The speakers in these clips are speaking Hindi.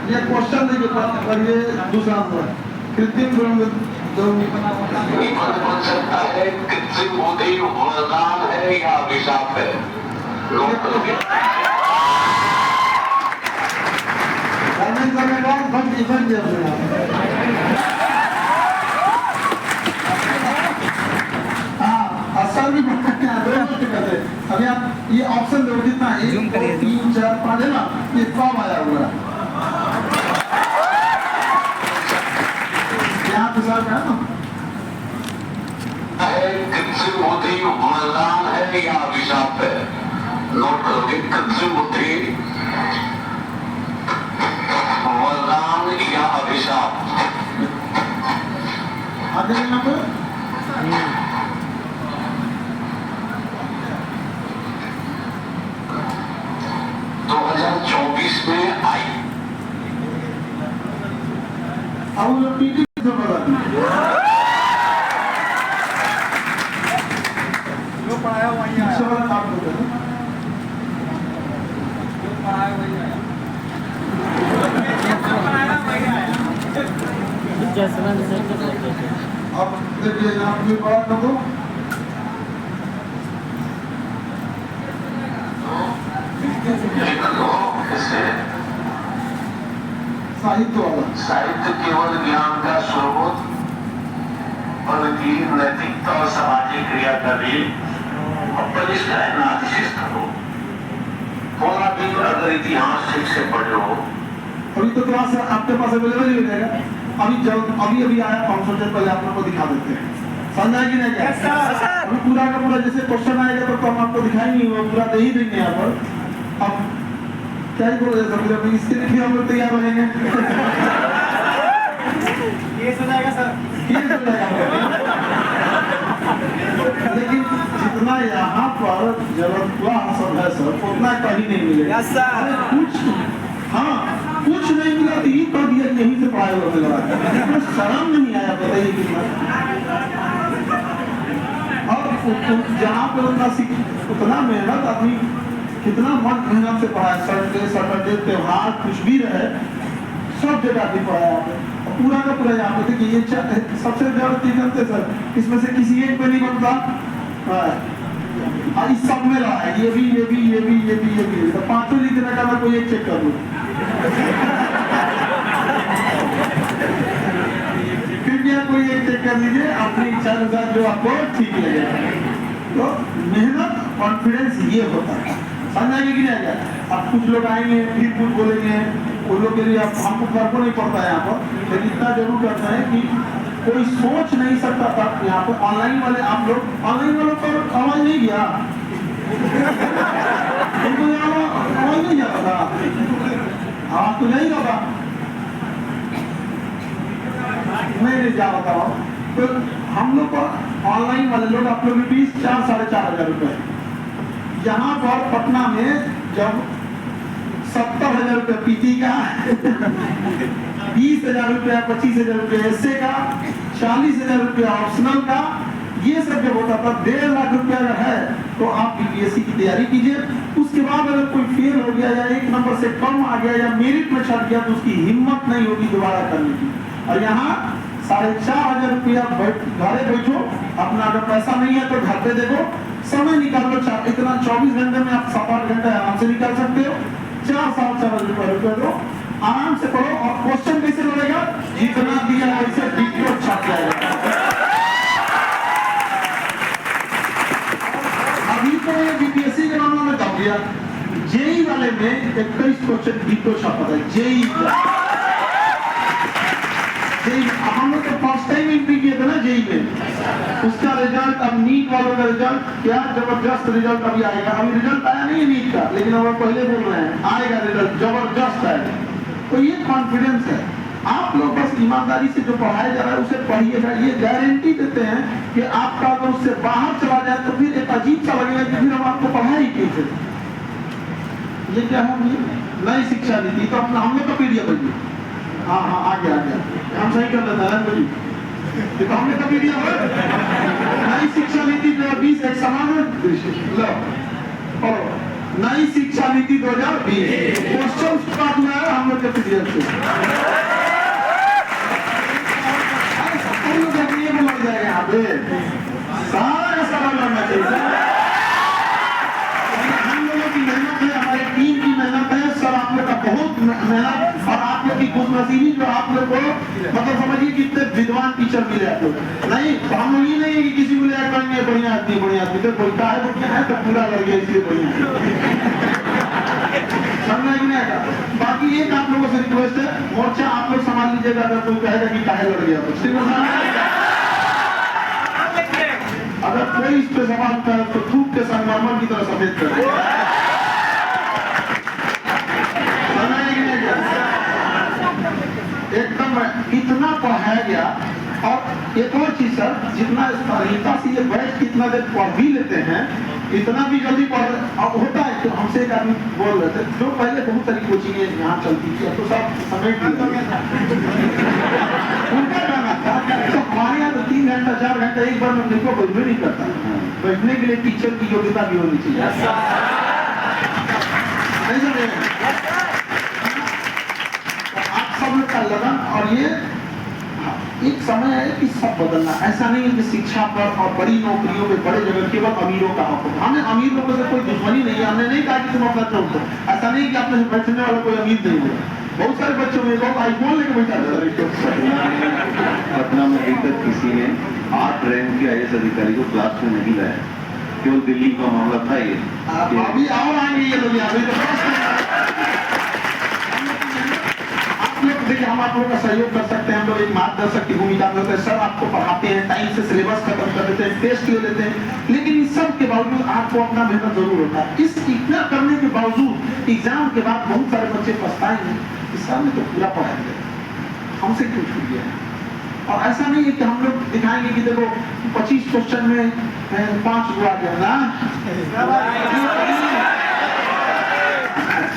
ये क्वेश्चन देखिए पर ये दूसरा नंबर कृत्रिम गुण बन सकता है, कृत्रिम बुद्धि वरदान है या अभिशाप है? अभी आप ये ऑप्शन दो कितना 1 2 3 4 5 है ना, ये कब आया हुआ यहाँ पे सर है ना, कृत्रिम बुद्धि वरदान है या अभिशाप है? नोट करोगे, कृत्रिम बुद्धि वरदान या अभिशाप? आगे यहाँ पे 2024 में आई अब वो पीटी से बता जो पढ़ाया वही आया, सब काम करते हैं, जो पढ़ाया वही आया, अब देखिए यहाँ पे पढ़ा कर दो साहित्य वाला। साहित्य केवल ज्ञान का स्रोत, बल्कि नैतिकता और सामाजिक क्रिया का भी बलिष्ठ है, नाथिशिष्ट हो। थोड़ा भी अगर इतिहास ठीक से पढ़े हो, अभी तो क्लास आपके पास अवेलेबल ही हो जाएगा। अभी आया 500 पहले आप लोग को दिखा देते हैं, समझा कि नहीं? अभी पूरा का पूरा जैसे क्वेश्चन आएगा तो हम आपको दिखाई नहीं होगा, पूरा दे ही देंगे यहाँ पर। अब क्या ही बोला जा सकता है, इसके लिए हम लोग तैयार रहेंगे। ये सुनाएगा सर, ये सुनाएगा। लेकिन जितना यहाँ पर जरूरत सब है सर, उतना कहीं नहीं मिलेगा। कुछ हाँ कुछ नहीं मिला तो ये कर दिया, यहीं से पढ़ाई होने लगा, शर्म नहीं आया, बताइए कितना। और जहाँ पे उतना मेहनत आदमी कितना मेहनत से पढ़ाया, सैटरडे त्योहार कुछ भी रहे सब जगह भी पढ़ाया आपने, पूरा का पूरा यहाँ पे देखिए। ये सबसे ज्यादा चीज जानते सर, इसमें से किसी एक पे नहीं बनता, इस सब में रहा है, ये भी तो पांचों लिखने का मैं कोई एक चेक कर लूँ। कृपया कोई एक चेक कर लीजिए अपनी इच्छा अनुसार जो आपको ठीक लगे। तो मेहनत कॉन्फिडेंस ये होता है, समझ आएगा कि नहीं आएगा? अब कुछ लोग आएंगे फिर कुछ बोलेंगे, उन लोग के लिए हमको फर्क नहीं पड़ता है यहाँ पर, लेकिन इतना जरूर करता है कि कोई सोच नहीं सकता था यहाँ पर। ऑनलाइन वाले आप लोग, ऑनलाइन वालों पर आवाज नहीं गया, उनको यहाँ आवाज नहीं जाता था, आवाज तो नहीं जाता, मैं नहीं जा रहा था। तो हम लोग को ऑनलाइन वाले लोग आप लोग की फीस 4-4.5 रुपए। यहाँ पर पटना में जब 70,000 रुपये पीटी का 20,000 रुपया 25,000 रुपया एसए का 40,000 रुपया ऑप्शनल का, ये सब जब होता था 1.5 लाख रुपया अगर है तो आप बीपीएससी की तैयारी कीजिए। उसके बाद अगर कोई फेल हो गया या 1 नंबर से कम आ गया या मेरिट में छट गया तो उसकी हिम्मत नहीं होगी दोबारा करने की। और यहाँ 4,500 रुपया घरे बैठो, अपना अगर पैसा नहीं है तो घर पे देखो, समय निकाल लो, इतना 24 घंटे में आप 7-8 घंटे आराम से निकाल सकते हो। 4,400 रुपये दो, आराम से पढ़ो। और क्वेश्चन कैसे लड़ेगा, जितना दिया वैसे डिटेल छाप जाएगा। अभी तो ये बीपीएससी के मामले में दब गया, जेई वाले में 21 क्वेश्चन डिटेल छापा था। जेई हम लोग तो फर्स्ट टाइम एंट्री किए थे ना जेई में, उसका रिजल्ट, अब नीट वालों का रिजल्ट क्या जबरदस्त रिजल्ट अभी आएगा। अभी रिजल्ट आया नहीं है नीट का, लेकिन हम पहले बोल रहे हैं आएगा रिजल्ट, जबरदस्त आएगा। तो ये कॉन्फिडेंस है। आप लोग बस ईमानदारी से जो पढ़ाया जा रहा है उसे पढ़िएगा। ये गारंटी देते हैं कि आपका अगर उससे बाहर चला जाए तो फिर एक अजीब सा लगेगा कि फिर हम आपको पढ़ाई कैसे। ये क्या है नई शिक्षा नीति, तो हम लोग का पीडीएफ है। हाँ आ गया हम सही कर लेते हैं भाई, तो हमने कभी दिया नई शिक्षा नीति 2021 समान लो। नई शिक्षा नीति 2020 क्वेश्चन स्टार्ट हुआ है हम लोग के पीरियड से। हम लोग ये भी लग जाएगा यहाँ पे, सारा का सारा लड़ना चाहिए। हम लोगों की मेहनत है, हमारे टीम की मेहनत है, सर आप लोग का बहुत मेहनत और आप लोग की खुशनसीबी जो आप लोग को मतलब समझिए कितने विद्वान टीचर मिले आप लोग। नहीं तो हम लोग ये नहीं है कि किसी को ले करेंगे बढ़िया आदमी तो बोलता है बढ़िया है तो पूरा लग गया इसलिए बढ़िया समझना ही नहीं आएगा। बाकी एक आप लोगों से रिक्वेस्ट है, मोर्चा आप लोग संभाल लीजिएगा, अगर कोई कहेगा कि काहे लड़ गया तो ठीक है। अगर कोई इस पे सवाल करे तो थूक के संगमरमर की तरह सफेद कर एकदम इतना पढ़ाया गया। और एक और चीज सर, जितना स्थानीयता से ये बैठ कितना देर पढ़ भी लेते हैं, इतना भी जल्दी पढ़ अब होता है। तो हमसे एक आदमी बोल रहे थे जो पहले बहुत सारी कोचिंग यहाँ चलती थी, अब तो सब समेट उनका गाना था तो हमारे यहाँ तो 3 घंटा 4 घंटा एक बार में को कुछ भी नहीं करता। बैठने के लिए टीचर की योग्यता भी होनी चाहिए, नहीं समझे? आप सब लोग का लगन और ये एक समय है कि सब बदलना। ऐसा नहीं है कि शिक्षा पर और बड़ी नौकरियों में बड़े जगह केवल अमीरों का हक होगा। हमें अमीर लोगों से कोई दुश्मनी नहीं है, हमने नहीं कहा कि तुम अपना चौक दो, ऐसा नहीं कि आपने बैठने वाला कोई अमीर नहीं होगा। बहुत सारे बच्चों में लोग आईफोन लेके बैठा पटना में अभी तक किसी ने 8 रैंक के IAS अधिकारी को क्लास में नहीं लाया, केवल दिल्ली का मामला था ये। अभी और आएंगे ये लोग यहाँ देखिए, हम आप लोगों का सहयोग कर सकते हैं। हम लोग एक मार्गदर्शक की भूमिका में होते हैं, सर आपको पढ़ाते हैं, टाइम से सिलेबस खत्म कर देते हैं, टेस्ट ले लेते हैं, लेकिन इस सब के बावजूद आपको अपना मेहनत जरूर होता है। इस इतना करने के बावजूद एग्जाम के बाद बहुत सारे बच्चे पछताएंगे, इस साल में तो पूरा पढ़ाएंगे, हमसे क्यों छूट गया। और ऐसा नहीं है कि हम लोग दिखाएंगे कि देखो 25 क्वेश्चन में 5 हुआ गया ना,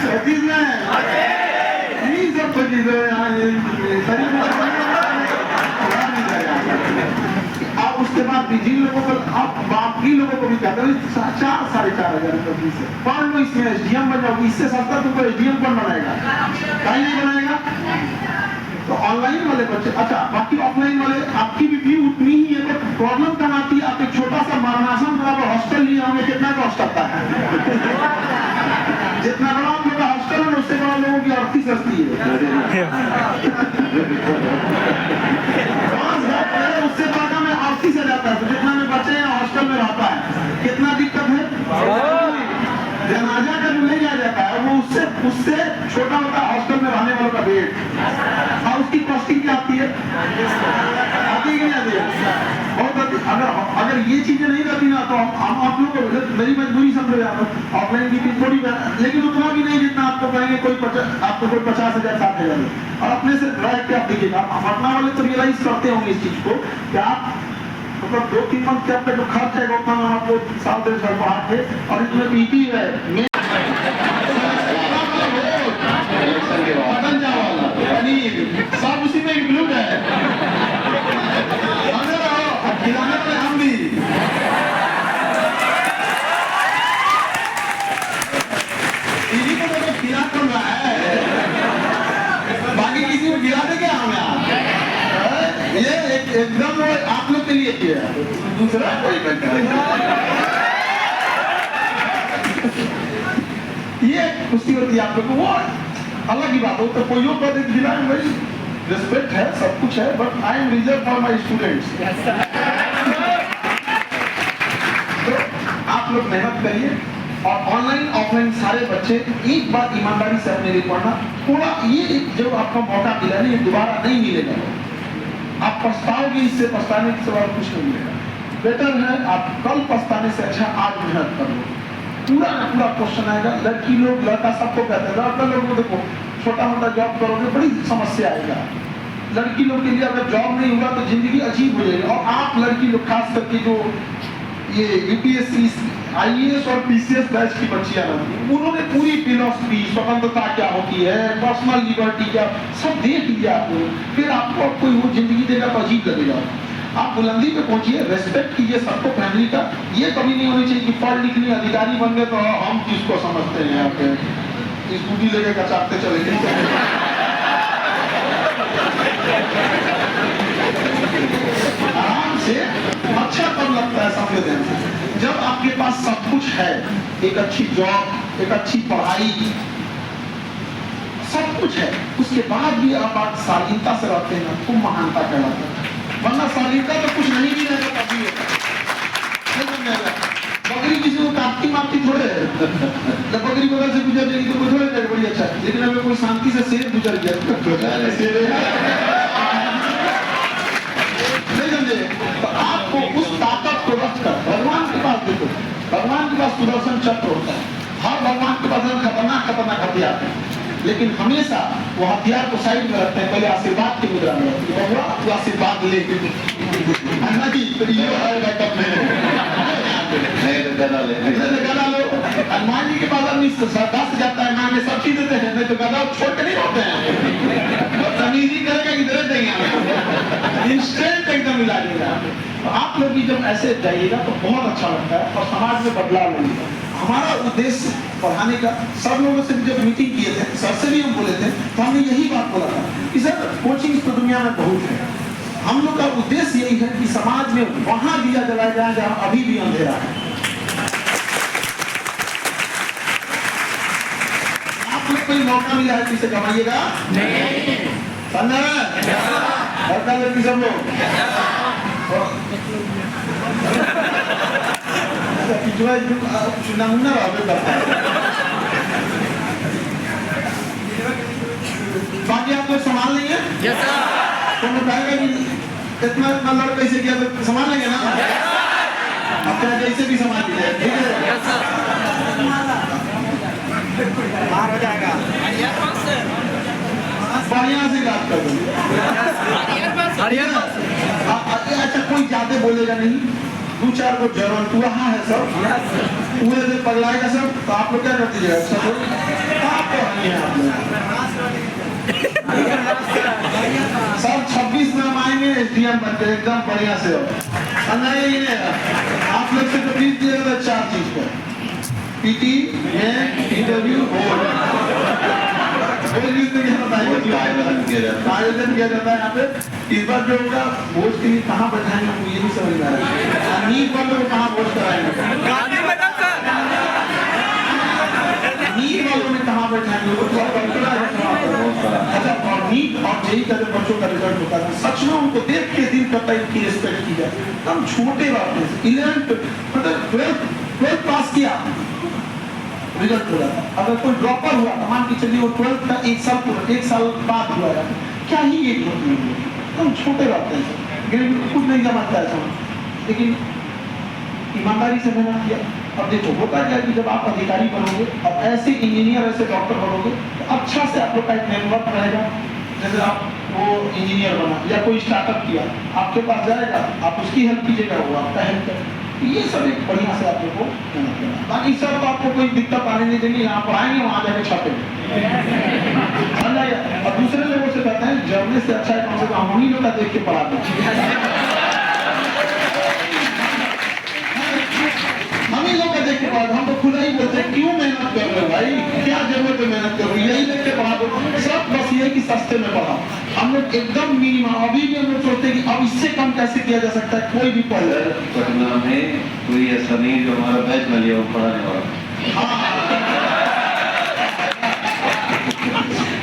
25 में आप उसके बाद भी जिन लोगों को आप बाकी लोगों को भी कहते हैं 4 साढ़े 4 हजार रुपये फीस है, पढ़ लो इसमें SDM बन जाओ। इससे सस्ता तुमको SDM कौन बनाएगा, कहीं नहीं बनाएगा। तो ऑनलाइन वाले बच्चे, अच्छा बाकी ऑफलाइन वाले आपकी भी फी उतनी ही है, तो प्रॉब्लम कम आती है। आप एक छोटा सा मारनासन बराबर हॉस्टल लिए होंगे, कितना कॉस्ट आता है? जितना बड़ा आप लोग का हॉस्टल है उससे बड़ा लोगों की अर्थी सस्ती है। उससे ज्यादा में अर्थी से जाता है, तो जितना में बच्चे हैं हॉस्टल में रहता है, कितना दिक्कत है। जनाजा का जो ले जाया जाता है वो उससे छोटा होता है हॉस्टल में रहने वालों का बेड, और उसकी कॉस्टिंग क्या आती है, आती है कि नहीं आती है? बहुत अगर ये चीजें नहीं रहती ना तो हम आप लोग मेरी मजबूरी समझो आप ऑफलाइन की फीस थोड़ी, लेकिन उतना भी नहीं जितना आपको कहेंगे आपको कोई 50,000 60,000, और अपने से ड्राइव के आप देखिएगा। पटना वाले तो रियलाइज करते होंगे इस चीज को कि आप मतलब 2-3 मंथ के आपका जो खर्च है उतना में आपको 1.5 साल बढ़ा के, और इसमें पीटी है सब उसी में इंक्लूड है। खिलाने वाले हम भी इन्हीं को तो खिला कर रहा है, बाकी किसी को खिलाते क्या हम यहाँ? ये एकदम आप लोग के लिए किया, दूसरा कोई ये खुशी होती है आप लोग को, वो अलग ही बात हो। तो कोई कर दे जिला में भाई रिस्पेक्ट है, सब कुछ है, but I am reserve for my students. तो आप लोग मेहनत करिए, और ऑनलाइन ऑफलाइन सारे बच्चे एक बार ईमानदारी से अपने लिए पढ़ना। थोड़ा ये जो आपको मौका मिला नहीं, ये दोबारा नहीं मिलेगा। आप पछताओगे, इससे पछताने के सवाल कुछ नहीं मिलेगा। बेटर है आप कल पछताने से अच्छा आज मेहनत कर लो, पूरा ना पूरा क्वेश्चन आएगा। लड़की लोग लड़का सबको कहते हैं, लड़का लोग को देखो छोटा मोटा जॉब करोगे बड़ी समस्या आएगा। लड़की लोग के लिए अगर जॉब नहीं हुआ तो जिंदगी अजीब हो जाएगी। और आप लड़की लोग खास करके जो ये UPSC IAS और PCS बैच की बच्चियां रहती हैं, उन्होंने पूरी फिलॉसफी स्वतंत्रता क्या होती है, पर्सनल लिबर्टी क्या, सब देख लिया आपको, फिर आपको कोई वो जिंदगी देगा तो अजीब लगेगा। आप बुलंदी पे पहुंचिए, रेस्पेक्ट कीजिए सबको, फैमिली का। ये कभी नहीं होनी चाहिए कि पढ़ लिख लिए अधिकारी बन गए तो हम किसको समझते हैं, यहाँ पे स्कूटी लेके कचाते चले गए। आराम से, अच्छा कब लगता है संवेदन से, जब आपके पास सब कुछ है, एक अच्छी जॉब, एक अच्छी पढ़ाई, सब कुछ है, उसके बाद भी आप शालीनता से रहते हैं, खूब महानता कहलाता है। वरना शालीनता तो कुछ नहीं भी रहेगा कभी होगा। बकरी किसी को काटती मारती थोड़े है, जब बकरी बगल से गुजर जाएगी तो कोई थोड़े कहे बड़ी अच्छा, लेकिन अगर कोई शांति से शेर गुजर गया नहीं समझे, तो आपको उस ताकत को रख कर भगवान के पास देखो, भगवान के पास सुदर्शन चक्र होता है, हर भगवान के पास खतरनाक खतरनाक हथियार है, लेकिन हमेशा वो हथियार को साइड में रखते हैं, पहले आशीर्वाद की मुद्रा में रखते हैं, बाबा तू आशीर्वाद ले अन्ना जी तो ये आएगा कब नहीं तो गदा ले, गदा लो। हनुमान जी के पास आदमी श्रद्धा से जाता है, मांगे सब चीज देते हैं, नहीं तो गदा छोड़ के नहीं होते हैं, तमीज ही करेगा कि दर्द देंगे, इंस्टेंट एकदम मिला देगा। तो आप लोग भी जब ऐसे जाइएगा तो बहुत अच्छा लगता है और समाज में बदलाव लगेगा। हमारा उद्देश्य पढ़ाने का, सब लोगों से जब मीटिंग किए थे, सर से भी हम बोले थे, तो हमने यही बात बोला था कि सर कोचिंग तो दुनिया में बहुत है, हम लोग का उद्देश्य यही है कि समाज में वहां दिया जलाया जाए जहां अभी भी अंधेरा है। आप लोग कोई मौका मिला है किसे कमाइएगा नहीं, समझा लड़की सब लोग नमूना बाकी आप लोग संभाल लेंगे, तो बताएगा कि इतना इतना लड़ कैसे किया, तो संभाल लेंगे ना, अपना जैसे भी संभाल लीजिए, ठीक है, बाहर हो जाएगा, बढ़िया से बात कर दूंगी। अच्छा कोई ज्यादा बोलेगा नहीं, दो चार को जरूरत वहाँ है सब, पूरे दिन पगलाएगा सब, तो आप लोग क्या कर दीजिएगा सब, आप तो नहीं है आप लोग सब 26 नाम आएंगे SDM बनते एकदम बढ़िया से हो, नहीं आप लोग से तो 20 दिएगा 4 चीज पर, PT इंटरव्यू आयोजन किया जाता है यहाँ पे। इस बार जो होगा भोज के लिए कहाँ बैठाएंगे हमको ये भी समझ में आ रहा है, नीट वालों को कहाँ भोज कराएंगे, नीट वालों में कहाँ बैठाएंगे, अच्छा और नीट और जेई का जब बच्चों का रिजल्ट होता है सच में उनको देख के दिल करता है इनकी रिस्पेक्ट की जाए। हम छोटे बात है 11th मतलब 12th पास किया रिजल्ट हो जाता, अगर कोई ड्रॉपर हुआ तो मान के चलिए वो 12th का 1 साल पूरा 1 साल बाद हुआ है, क्या ही एक होती है, हम छोटे बात है कुछ नहीं समझता है, लेकिन ईमानदारी से मेहनत किया। अब देखो होता क्या कि जब आप अधिकारी बनोगे और ऐसे इंजीनियर ऐसे डॉक्टर बनोगे तो अच्छा से आप लोग का एक नेटवर्क रहेगा, जैसे आप वो इंजीनियर बना या कोई स्टार्टअप किया, आपके पास जाएगा, आप उसकी हेल्प कीजिएगा, वो आपका हेल्प करेगा, ये सब एक बढ़िया से आप लोग को मेहनत करना। बाकी सब तो आपको कोई दिक्कत आने नहीं देंगे, यहाँ पढ़ाएंगे वहाँ जाके छापेंगे और दूसरे लोगों से कहते हैं जर्नलिस्ट से अच्छा है कम से कम हम ही लोग का देख के पढ़ा दें, हम ही लोग का देख के पढ़ा, हम तो खुद ही बोलते हैं क्यों मेहनत कर रहे हो भाई, क्या जरूरत है मेहनत करो, यही देख के पढ़ा दो सब, बस ये कि सस्ते में पढ़ा। हम लोग एकदम मिनिमम, अभी भी हम लोग सोचते हैं कि अब इससे कम कैसे किया जा सकता है, कोई भी पढ़ ले। पटना में कोई ऐसा नहीं जो हमारा बैच में लिया वो पढ़ाने वाला,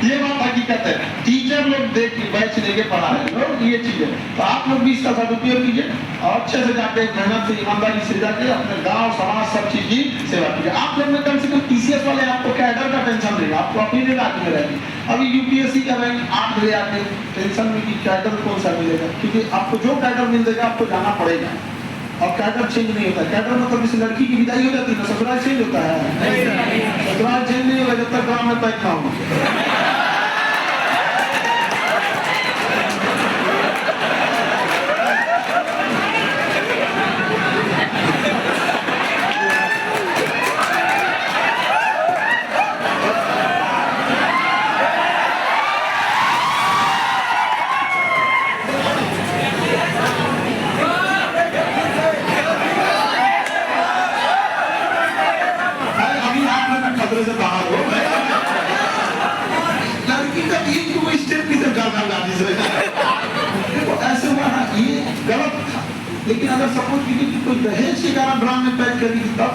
ये बात हकीकत है, टीचर लोग देख बैच लेके पढ़ा रहे हैं, ये चीज है, तो आप लोग भी इसका सदुपयोग कीजिए और अच्छे से जाके मेहनत से ईमानदारी से जाके अपने गांव समाज सब चीज की सेवा कीजिए। आप लोग में कम से कम TCS वाले आपको कैडर का टेंशन रहेगा, आपको अपनी जगह में रहेगी। अभी UPSC का रैंक 8 ले आके टेंशन में कि कैडर कौन सा मिलेगा, क्योंकि आपको जो कैडर मिल जाएगा आपको जाना पड़ेगा और कैडर चेंज नहीं होता। कैडर मतलब किसी लड़की की विदाई हो जाती है ना, ससुराल चेंज होता है, ससुराल चेंज नहीं होगा जब तक गाँव में तय ना हो। खतरे से बाहर हो। लड़की का ये कोई स्टेप नहीं था गाना गाने से। देखो ऐसे हुआ ना, ये गलत था। लेकिन अगर सपोज कीजिए कि कोई दहेज के कारण ड्राम में पैक करी तब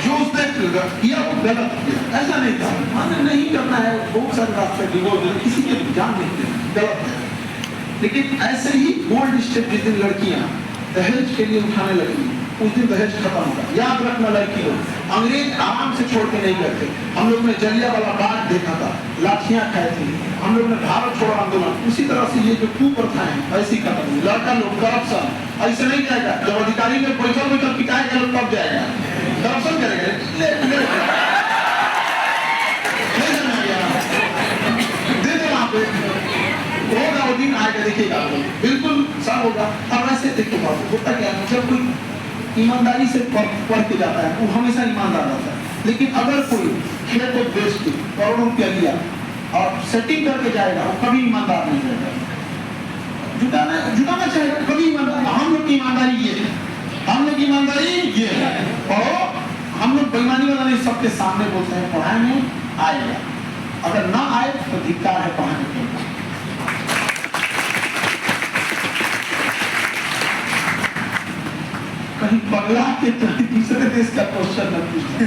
जो उसने किया वो गलत किया, ऐसा नहीं था। माने नहीं करना है, बहुत सारे रास्ते डिवोर्स किसी के जान नहीं देना, गलत है। लेकिन ऐसे ही बोल्ड स्टेप जिस दिन लड़कियां दहेज के लिए उठाने लगी, उस दिन दहेज खत्म होगा। याद रखना लड़की लोग, अंग्रेज आराम से छोड़ के नहीं करते। हम लोग ने जलियांवाला बाग देखा था, लाठियां खाई थी, हम लोग ने भारत छोड़ो आंदोलन, उसी तरह से ये जो कुप्रथाएं हैं ऐसी खत्म हुई। लड़का लोग करप्शन ऐसे नहीं जाएगा, जब अधिकारी में बैठल बैठल पिटाएगा तब जाएगा, करप्शन करेगा। दे दो वहां पे, होगा वो दिन आएगा, देखिएगा बिल्कुल सब होगा। अब ऐसे देखो बात होता क्या है, जब कोई ईमानदारी से पढ़ के जाता है वो हमेशा ईमानदार रहता है। लेकिन अगर कोई खेत को बेच के करोड़ों रुपया लिया और सेटिंग करके जाएगा, वो कभी ईमानदार नहीं रहेगा। जुटाना चाहेगा कभी ईमानदार। हम लोग की ईमानदारी ये है, हम लोग की ईमानदारी ये है। और हम लोग बेईमानी वाला नहीं, सबके सामने बोलते हैं पढ़ाई में आएगा, अगर ना आए तो धिक्कार है पढ़ाने के। कहीं बंगला के दूसरे देश का क्वेश्चन न पूछते।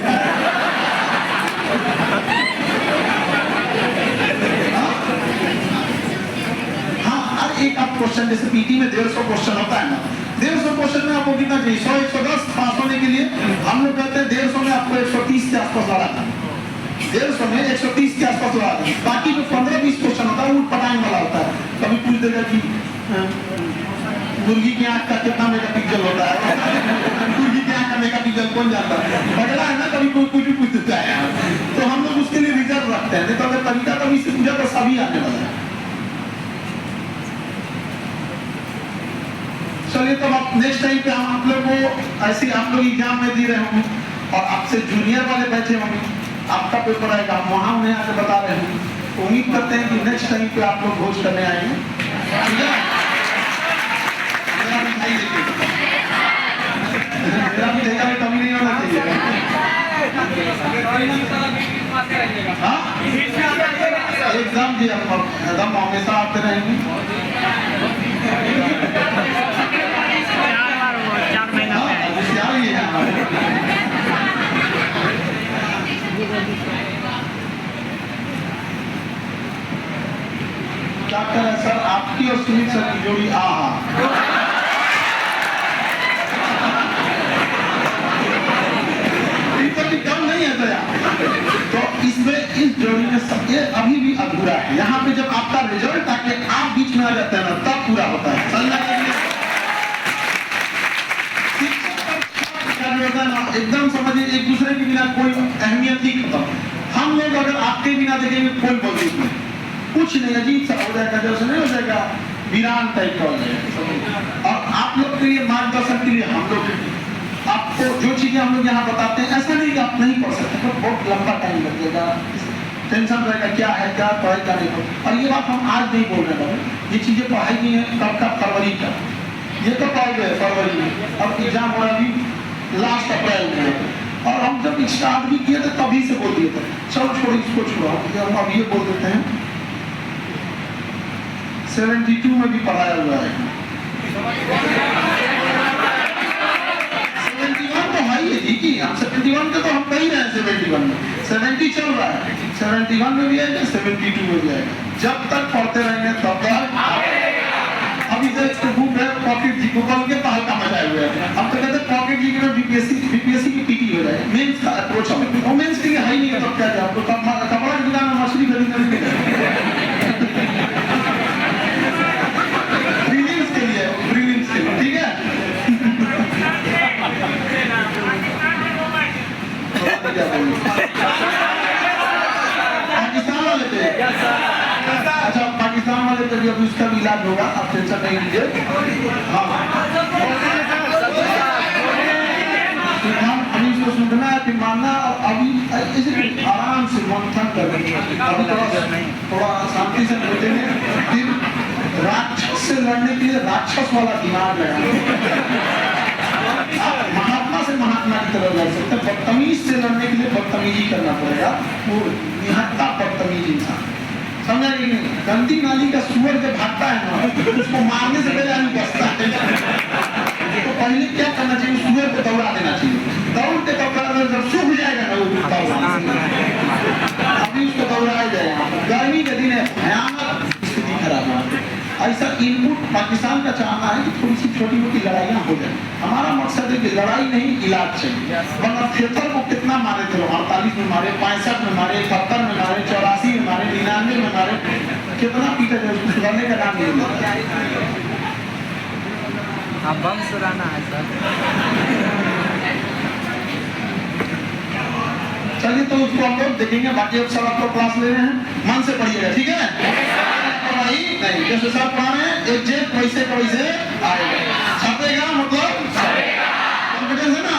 हाँ, हर एक आप क्वेश्चन, जैसे पीटी में 150 क्वेश्चन होता है ना, 150 क्वेश्चन में आपको कितना चाहिए? 100 110 पास होने के लिए हम लोग कहते हैं 150 में आपको 130 के आसपास लड़ा था। 150 में 130 के आसपास लड़ा था। बाकी जो 15-20 क्वेश्चन होता है वो पटांग वाला होता है। कभी पूछ देगा कि मुर्गी की आंख का कितना मेगापिक्सल होता है, मुर्गी की आंख का मेगापिक्सल कौन जानता है? पगला है ना, कभी कोई कुछ भी पूछ देता है। तो हम लोग उसके लिए रिजर्व रखते हैं, नहीं तो अगर कविता कभी से पूछा तो सभी आने वाला है। चलिए तब आप नेक्स्ट टाइम पे हम आप लोग को ऐसे आप लोग एग्जाम में दे रहे होंगे और आपसे जूनियर वाले बैठे होंगे, आपका पेपर आएगा, हम वहां उन्हें आके बता रहे होंगे। उम्मीद करते हैं कि नेक्स्ट टाइम पे आप लोग भोज करने आएंगे। ठीक है, मेरा भी देखा कमी नहीं होना चाहिए। हाँ, एकदम जी, एकदम हमेशा आते रहेंगे। 4 महीना क्या करें सर, आपकी और सुनील सर की जोड़ी आहा। कम नहीं है दया, तो इसमें इस जोड़ी में सब ये अभी भी अधूरा है। यहाँ पे जब आपका रिजल्ट आके आप बीच में आ जाते हैं ना, तब पूरा होता है। एकदम समझिए, एक दूसरे के बिना कोई अहमियत ही खत्म। हम लोग अगर आपके बिना देखेंगे कोई मौजूद नहीं, कुछ नहीं, अजीब सा हो जाएगा, जैसे नहीं हो जाएगा, वीरान टाइप का हो जाएगा। और आप लोग के लिए मार्गदर्शन के लिए हम लोग आपको जो चीजें हम लोग यहाँ बताते हैं, ऐसा नहीं कि आप नहीं पढ़ सकते, तो बहुत लंबा टाइम लगेगा, टेंशन रहेगा क्या है, क्या पढ़े क्या नहीं पढ़े। और ये बात हम आज नहीं बोल रहे हैं, ये चीजें पढ़ाई की है कब का, फरवरी का, ये तो पढ़ाई गए फरवरी में, अब एग्जाम हो रहा अभी लास्ट अप्रैल में। और हम जब स्टार्ट भी किए थे तभी से बोल दिए थे, चलो छोड़ो इसको, छोड़ो हम अब ये बोल देते हैं। 72 में भी पढ़ाया हुआ है, 71 तो है ही है जी, हम 71 के तो हम कह ही रहे हैं, 71 में 70 चल रहा है, 71 में भी आएगा, 72 में भी आएगा। जब तक पढ़ते रहेंगे तब तक। अभी जो बुक है पॉकेट जी को के पहल का मजा हुआ है, हम तो कहते हैं पॉकेट जी में बीपीएससी की पीटी हो जाए, मेंस का अप्रोच हम मेंस के लिए है ही नहीं, तब क्या जाए, तो कपड़ा की दुकान में मछली खरीदने प्रीलिम्स के लिए, प्रीलिम्स के लिए, ठीक है। पाकिस्तान वाले थे, अच्छा पाकिस्तान वाले पे भी अभी उसका भी इलाज होगा, आप टेंशन नहीं लीजिए। हाँ, अभी इसको सुनना है, फिर मानना, और अभी ऐसे आराम से मंथन करना, अभी थोड़ा शांति से बैठेंगे, फिर राक्षस से लड़ने के लिए राक्षस वाला दिमाग लगाना। आप महात्मा से महात्मा की तरह लड़ सकते हैं। से लड़ने के लिए बदतमीजी करना पड़ेगा। वो निहत्ता बदतमीज इंसान, समझा कि नहीं? गंदी नाली का सुअर जब भागता है ना, उसको मारने से पहले आदमी बचता है। तो पहले क्या करना चाहिए? सुअर को दौड़ा देना चाहिए। दौड़ते दौड़ाते जब सूख जाएगा ना वो अभी उसको दौड़ाया जाएगा। गर्मी के दिन है, भयानक स्थिति खराब है। ऐसा इनपुट पाकिस्तान का चाहना है कि थोड़ी सी छोटी मोटी लड़ाइयाँ हो जाए। हमारा मकसद है कि लड़ाई नहीं, इलाज चाहिए। वरना थिएटर को कितना मारे थे लोग, 48 में मारे, 65 में मारे, 71 में मारे, 84 में मारे, 99 में मारे, कितना पीटा जाए, उसको सुधारने का नाम नहीं लेता। बम सुराना है सर। चलिए तो उसको हम लोग देखेंगे, बाकी अब सब आप लोग क्लास ले रहे हैं, मन से पढ़िएगा, ठीक है? नहीं, जैसे सब पढ़ा रहे हैं, एग्जैक्ट वैसे का वैसे आएगा, छपेगा, मतलब कॉन्फिडेंस है ना?